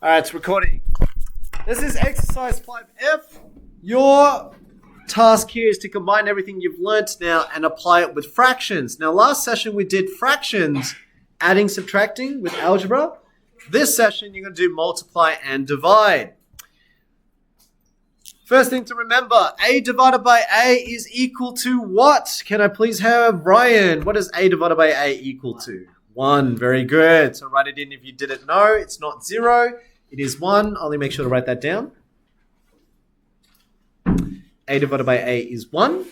All right, it's recording. This is exercise 5F. Your task here is to combine everything you've learnt now and apply it with fractions. Now, last session we did fractions, adding, subtracting with algebra. This session you're going to do multiply and divide. First thing to remember, A divided by A is equal to what? Can I please have Ryan? What is A divided by A equal to? 1. Very good. So write it in if you didn't know. It's not 0. It is 1. Only make sure to write that down. A divided by A is 1.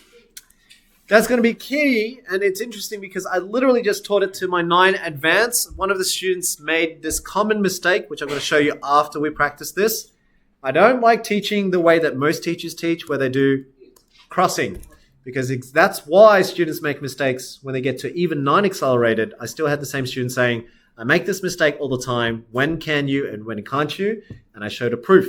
That's going to be key, and it's interesting because I literally just taught it to my 9 advance. One of the students made this common mistake, which I'm going to show you after we practice this. I don't like teaching the way that most teachers teach, where they do crossing, because that's why students make mistakes when they get to even 9 accelerated. I still had the same student saying, I make this mistake all the time. When can you and when can't you? And I showed a proof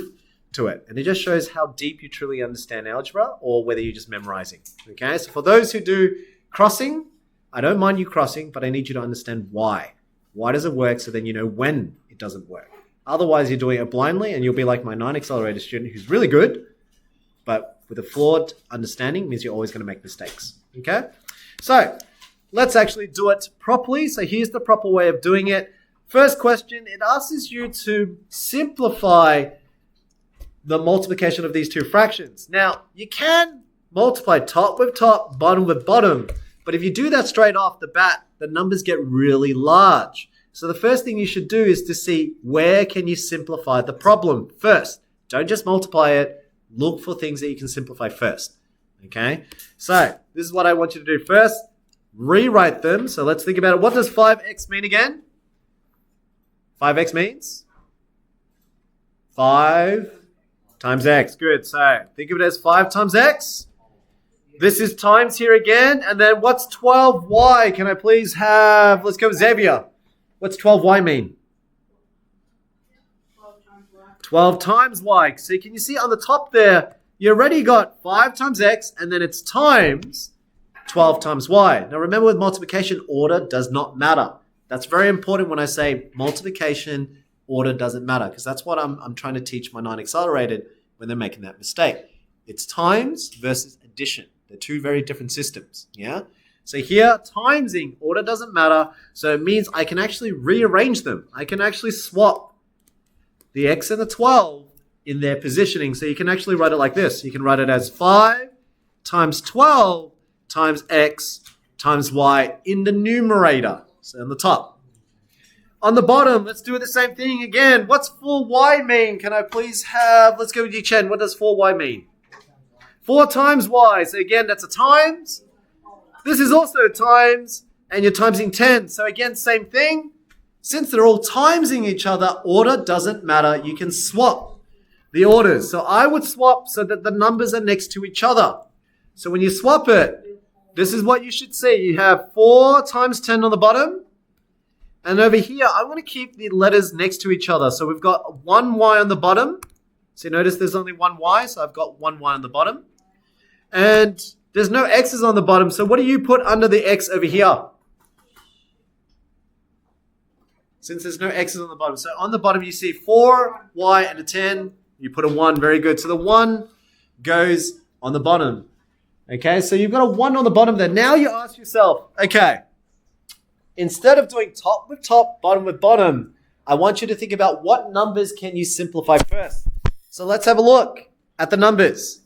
to it. And it just shows how deep you truly understand algebra or whether you're just memorizing. Okay, so for those who do crossing, I don't mind you crossing, but I need you to understand why. Why does it work, so then you know when it doesn't work. Otherwise, you're doing it blindly and you'll be like my 9 accelerated student who's really good, but with a flawed understanding means you're always going to make mistakes. Okay, so let's actually do it properly. So here's the proper way of doing it. First question, it asks you to simplify the multiplication of these two fractions. Now, you can multiply top with top, bottom with bottom, but if you do that straight off the bat, the numbers get really large. So the first thing you should do is to see where can you simplify the problem first. Don't just multiply it. Look for things that you can simplify first. Okay? So this is what I want you to do first. Rewrite them. So let's think about it. What does 5x mean again? 5x means 5 times x. Good. So think of it as 5 times x. This is times here again. And then what's 12y? Can I please have, let's go with Xavier. What's 12y mean? 12 times y. So can you see on the top there, you already got 5 times x, and then it's times 12 times y. Now remember, with multiplication, order does not matter. That's very important when I say multiplication, order doesn't matter, because that's what I'm trying to teach my 9 accelerated when they're making that mistake. It's times versus addition. They're two very different systems. Yeah. So here, timesing, order doesn't matter. So it means I can actually rearrange them. I can actually swap the x and the 12 in their positioning. So you can actually write it like this. You can write it as 5 times 12 times x times y in the numerator. So on the top. On the bottom, let's do the same thing again. What's 4y mean? Can I please have, let's go with you, Chen. What does 4y mean? 4 times y. So again, that's a times. This is also times, and you're timesing 10. So again, same thing. Since they're all timesing each other, order doesn't matter. You can swap the orders. So I would swap so that the numbers are next to each other. So when you swap it, this is what you should see. You have 4 times 10 on the bottom. And over here, I want to keep the letters next to each other. So we've got 1y on the bottom. So notice there's only 1y, so I've got 1y on the bottom. And there's no x's on the bottom. So what do you put under the x over here? Since there's no x's on the bottom. So on the bottom, you see 4y and a 10. You put a 1. Very good. So the 1 goes on the bottom. Okay, so you've got a 1 on the bottom there. Now you ask yourself, okay, instead of doing top with top, bottom with bottom, I want you to think about what numbers can you simplify first. So let's have a look at the numbers.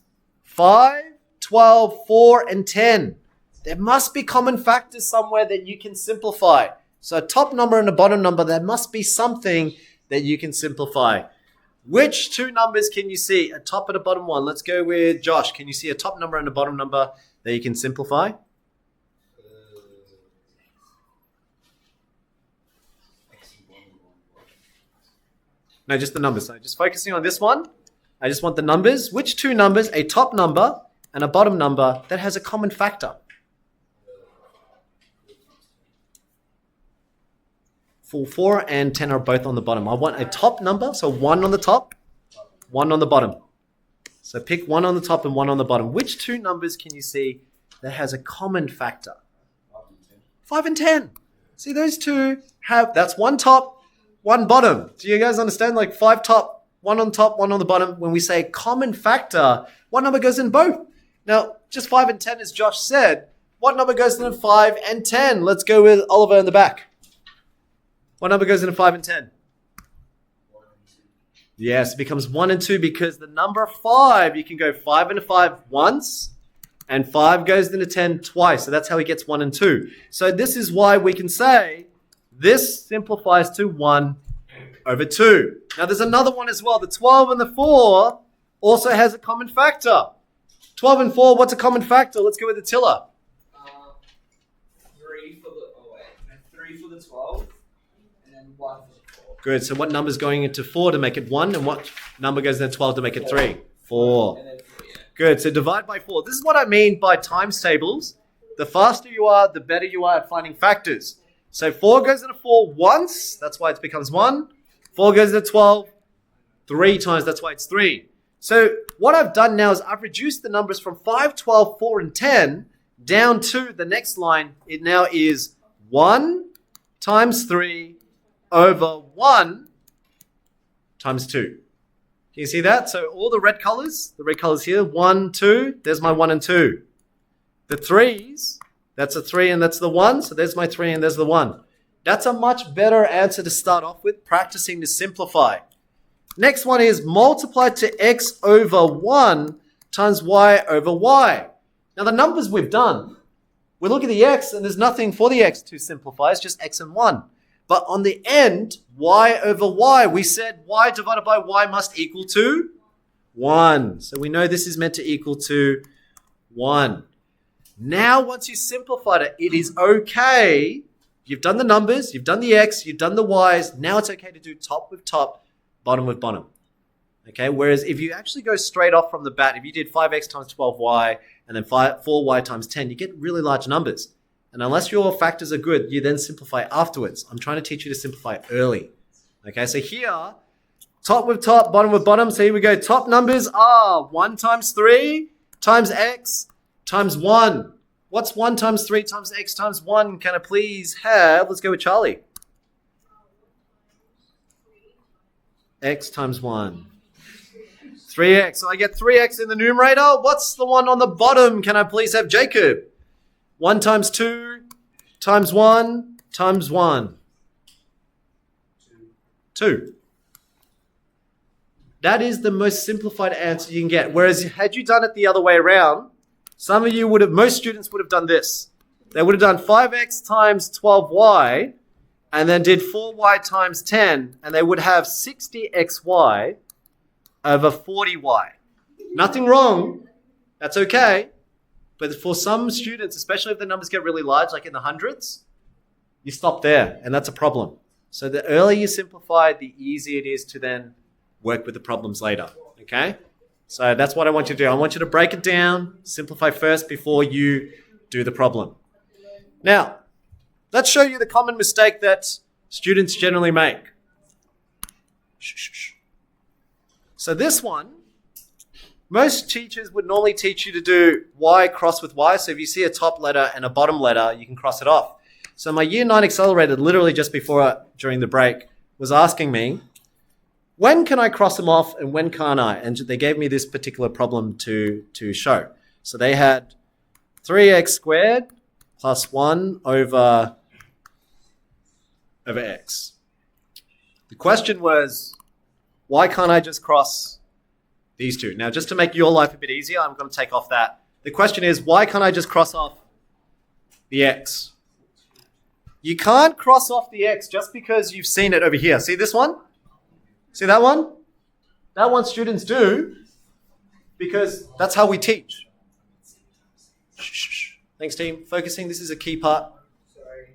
5, 12, 4, and 10. There must be common factors somewhere that you can simplify. So a top number and a bottom number, there must be something that you can simplify. Which two numbers can you see? A top and a bottom one. Let's go with Josh. Can you see a top number and a bottom number that you can simplify? No, just the numbers. So just focusing on this one. I just want the numbers. Which two numbers, a top number and a bottom number, that has a common factor? 4 and 10 are both on the bottom. I want a top number, so 1 on the top, 1 on the bottom. So pick 1 on the top and 1 on the bottom. Which two numbers can you see that has a common factor? 5 and 10. See, those two have, that's one top, 1 bottom. Do you guys understand? Like 5 top, 1 on top, 1 on the bottom. When we say common factor, what number goes in both? Now, just 5 and 10, as Josh said, what number goes in 5 and 10? Let's go with Oliver in the back. What number goes into 5 and 10? 1 and 2. Yes, it becomes 1 and 2 because the number 5, you can go 5 into 5 once, and 5 goes into 10 twice. So that's how he gets 1 and 2. So this is why we can say this simplifies to 1 over 2. Now there's another one as well. The 12 and the 4 also has a common factor. 12 and 4, what's a common factor? Let's go with Attila. 3 for the 12, and then 1 for the 4. Good. So what number is going into 4 to make it 1, and what number goes into 12 to make it 3? 4. And then 3, yeah. Good. So divide by 4. This is what I mean by times tables. The faster you are, the better you are at finding factors. So 4 goes into 4 once. That's why it becomes 1. 4 goes into 12 3 times. That's why it's 3. So what I've done now is I've reduced the numbers from 5, 12, 4, and 10 down to the next line. It now is 1 times 3 over 1 times 2. Can you see that? So all the red colors here, 1, 2, there's my 1 and 2. The 3s, that's a 3 and that's the 1, so there's my 3 and there's the 1. That's a much better answer to start off with, practicing to simplify. Next one is multiply to x over 1 times y over y. Now the numbers we've done, we look at the x and there's nothing for the x to simplify, it's just x and 1. But on the end, y over y, we said y divided by y must equal to 1. So we know this is meant to equal to 1. Now once you simplified it, it is okay. You've done the numbers, you've done the x, you've done the y's. Now it's okay to do top with top, bottom with bottom. Okay, whereas if you actually go straight off from the bat, if you did 5x times 12y and then 4y times 10, you get really large numbers. And unless your factors are good, you then simplify afterwards. I'm trying to teach you to simplify early. Okay, so here, top with top, bottom with bottom. So here we go. Top numbers are 1 times 3 times x times 1. What's 1 times 3 times x times 1? Can I please have, let's go with Charlie. X times 1. 3x. So I get 3x in the numerator. What's the one on the bottom? Can I please have Jacob? 1 times 2 times 1 times 1. 2. That is the most simplified answer you can get. Whereas had you done it the other way around, some of you would have, most students would have done this. They would have done 5x times 12y and then did 4y times 10, and they would have 60xy over 40y. Nothing wrong. That's okay. But for some students, especially if the numbers get really large, like in the hundreds, you stop there, and that's a problem. So the earlier you simplify, the easier it is to then work with the problems later, okay? So that's what I want you to do. I want you to break it down, simplify first before you do the problem. Now, let's show you the common mistake that students generally make. So this one, most teachers would normally teach you to do y cross with y. So if you see a top letter and a bottom letter, you can cross it off. So my year 9 accelerator, literally just before, during the break, was asking me, when can I cross them off and when can't I? And they gave me this particular problem to show. So they had 3x squared plus 1 over x. The question was, why can't I just cross these two? Now, just to make your life a bit easier, I'm going to take off that. The question is, why can't I just cross off the x? You can't cross off the x just because you've seen it over here. See this one? See that one? That one students do because that's how we teach. Shh. Thanks, team. Focusing. This is a key part. Sorry.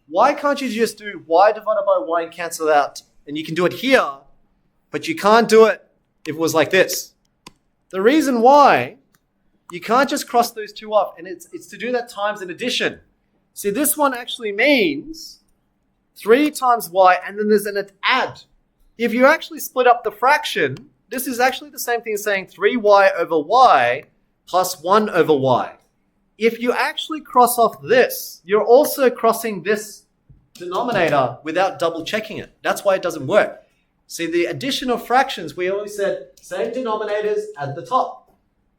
Why can't you just do y divided by y and cancel it out? And you can do it here, but you can't do it if it was like this. The reason why you can't just cross those two off, and it's to do that times an addition. See, this one actually means 3 times y, and then there's an add. If you actually split up the fraction, this is actually the same thing as saying 3y over y plus 1 over y. If you actually cross off this, you're also crossing this denominator without double checking it. That's why it doesn't work. See, the addition of fractions, we always said same denominators at the top.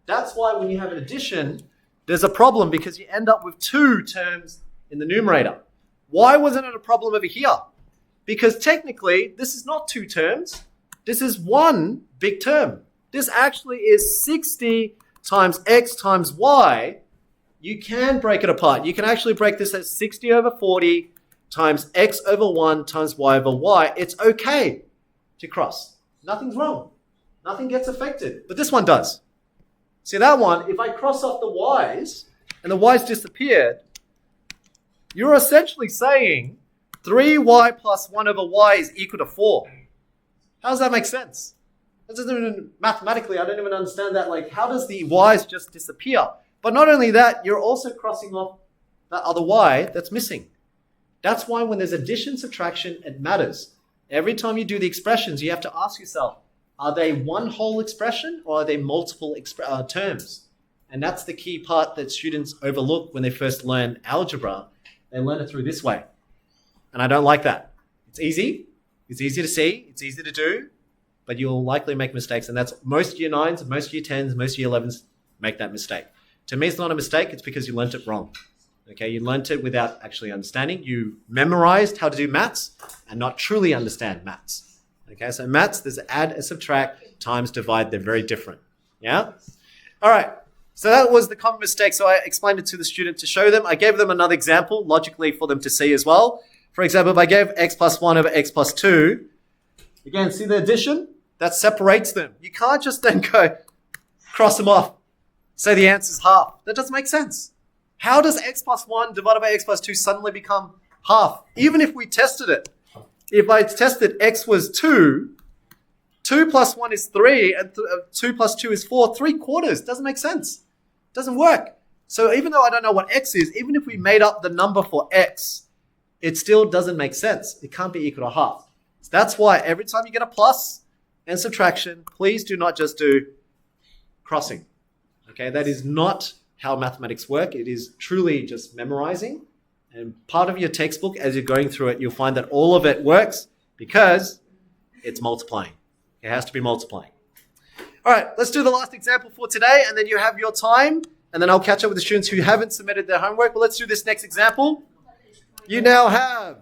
That's why when you have an addition, there's a problem because you end up with 2 terms in the numerator. Why wasn't it a problem over here? Because technically, this is not 2 terms. This is 1 big term. This actually is 60 times x times y. You can break it apart. You can actually break this as 60 over 40 times x over 1 times y over y. It's okay to cross. Nothing's wrong. Nothing gets affected. But this one does. See that one, if I cross off the y's and the y's disappeared, you're essentially saying 3y plus 1 over y is equal to 4. How does that make sense? That doesn't even, mathematically, I don't even understand that. Like, how does the y's just disappear? But not only that, you're also crossing off that other y that's missing. That's why when there's addition, subtraction, it matters. Every time you do the expressions, you have to ask yourself, are they one whole expression or are they multiple terms? And that's the key part that students overlook when they first learn algebra. They learn it through this way. And I don't like that. It's easy. It's easy to see. It's easy to do. But you'll likely make mistakes. And that's most year 9s, most year 10s, most year 11s make that mistake. To me, it's not a mistake. It's because you learnt it wrong. Okay, you learnt it without actually understanding. You memorized how to do maths and not truly understand maths. Okay, so maths, there's add and subtract, times, divide. They're very different. Yeah? All right. So that was the common mistake. So I explained it to the student to show them. I gave them another example, logically, for them to see as well. For example, if I gave x plus 1 over x plus 2, again, see the addition? That separates them. You can't just then go cross them off, say the answer is half. That doesn't make sense. How does x plus 1 divided by x plus 2 suddenly become half? Even if we tested it. If I tested x was 2, 2 plus 1 is 3, and 2 plus 2 is 4, 3/4. Doesn't make sense. Doesn't work. So even though I don't know what x is, even if we made up the number for x, it still doesn't make sense. It can't be equal to half. So that's why every time you get a plus and subtraction, please do not just do crossing. Okay, that is not how mathematics work. It is truly just memorizing. And part of your textbook, as you're going through it, you'll find that all of it works because it's multiplying. It has to be multiplying. All right, let's do the last example for today, and then you have your time, and then I'll catch up with the students who haven't submitted their homework. But let's do this next example. You now have...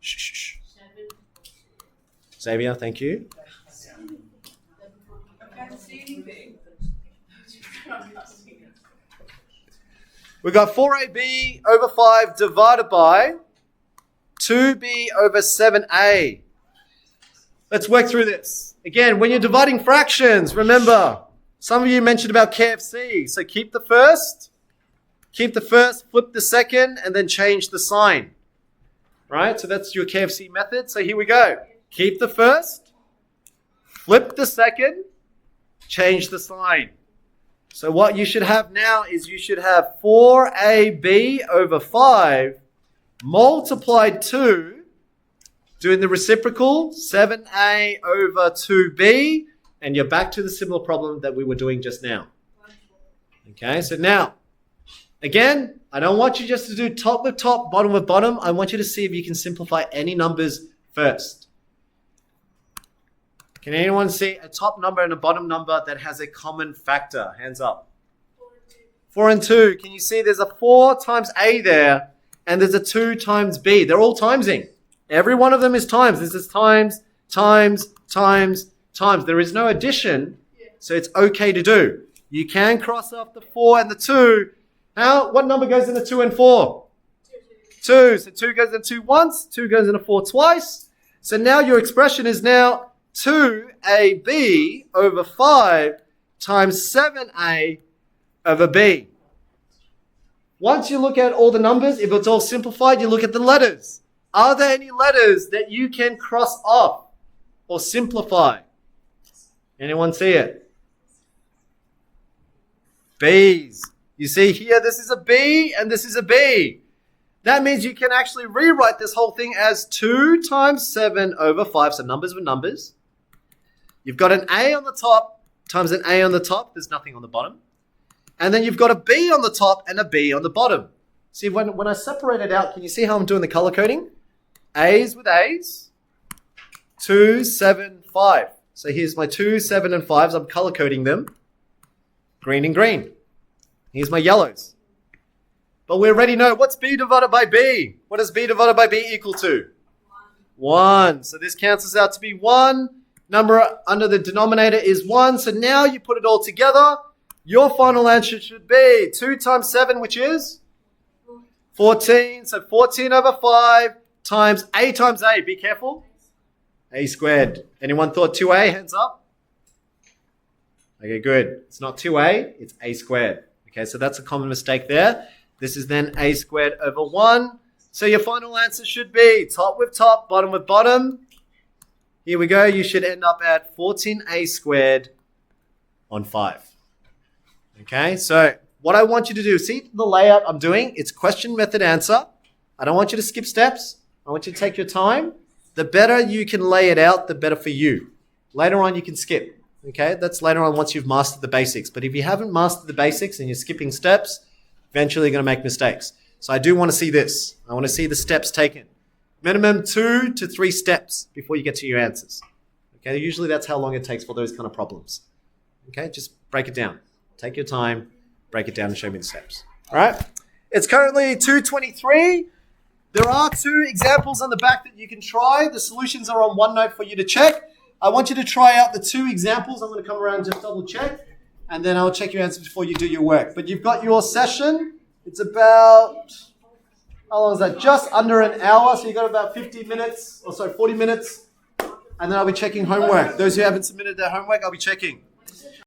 Shh. Xavier, thank you. I can't see anything. We've got 4ab over 5 divided by 2b over 7a. Let's work through this. Again, when you're dividing fractions, remember, some of you mentioned about KFC. So keep the first, flip the second, and then change the sign. Right? So that's your KFC method. So here we go. Keep the first, flip the second, change the sign. So what you should have now is you should have 4ab over 5 multiplied 2, doing the reciprocal, 7a over 2b, and you're back to the similar problem that we were doing just now. Okay, so now, again, I don't want you just to do top with top, bottom with bottom. I want you to see if you can simplify any numbers first. Can anyone see a top number and a bottom number that has a common factor? Hands up. 4 and 2. Can you see there's a 4 times a there, and there's a 2 times b. They're all timesing. Every one of them is times. This is times, times, times, times. There is no addition, so it's okay to do. You can cross off the 4 and the 2. What number goes into 2 and 4? 2. So 2 goes into 2 once, 2 goes into 4 twice. So now your expression is now 2ab over 5 times 7a over b. Once you look at all the numbers, if it's all simplified, you look at the letters. Are there any letters that you can cross off or simplify? Anyone see it? B's. You see here, this is a B and this is a B. That means you can actually rewrite this whole thing as 2 times 7 over 5. So numbers with numbers. You've got an A on the top times an A on the top. There's nothing on the bottom. And then you've got a B on the top and a B on the bottom. See, when I separate it out, can you see how I'm doing the color coding? A's with A's. 2, 7, 5. So here's my 2, 7, and 5s. I'm color coding them. Green and green. Here's my yellows. But we already know what's B divided by B. What does B divided by B equal to? 1. So this cancels out to be 1. Number under the denominator is 1. So now you put it all together. Your final answer should be 2 times 7, which is 14. So 14 over 5 times A times A. Be careful. A squared. Anyone thought 2A? Hands up. Okay, good. It's not 2A, it's A squared. Okay, so that's a common mistake there. This is then A squared over 1. So your final answer should be top with top, bottom with bottom. Here we go. You should end up at 14A squared on 5. Okay, so what I want you to do, see the layout I'm doing? It's question, method, answer. I don't want you to skip steps. I want you to take your time. The better you can lay it out, the better for you. Later on, you can skip. Okay, that's later on once you've mastered the basics. But if you haven't mastered the basics and you're skipping steps, eventually you're going to make mistakes. So I do want to see this. I want to see the steps taken. Minimum 2 to 3 steps before you get to your answers. Okay, usually that's how long it takes for those kind of problems. Okay, just break it down. Take your time, break it down and show me the steps. All right, it's currently 2:23. There are 2 examples on the back that you can try. The solutions are on OneNote for you to check. I want you to try out the 2 examples. I'm going to come around and just double check, and then I'll check your answers before you do your work. But you've got your session. It's about, how long is that? Just under an hour. So you've got about 50 minutes, or sorry, 40 minutes. And then I'll be checking homework. Those who haven't submitted their homework, I'll be checking.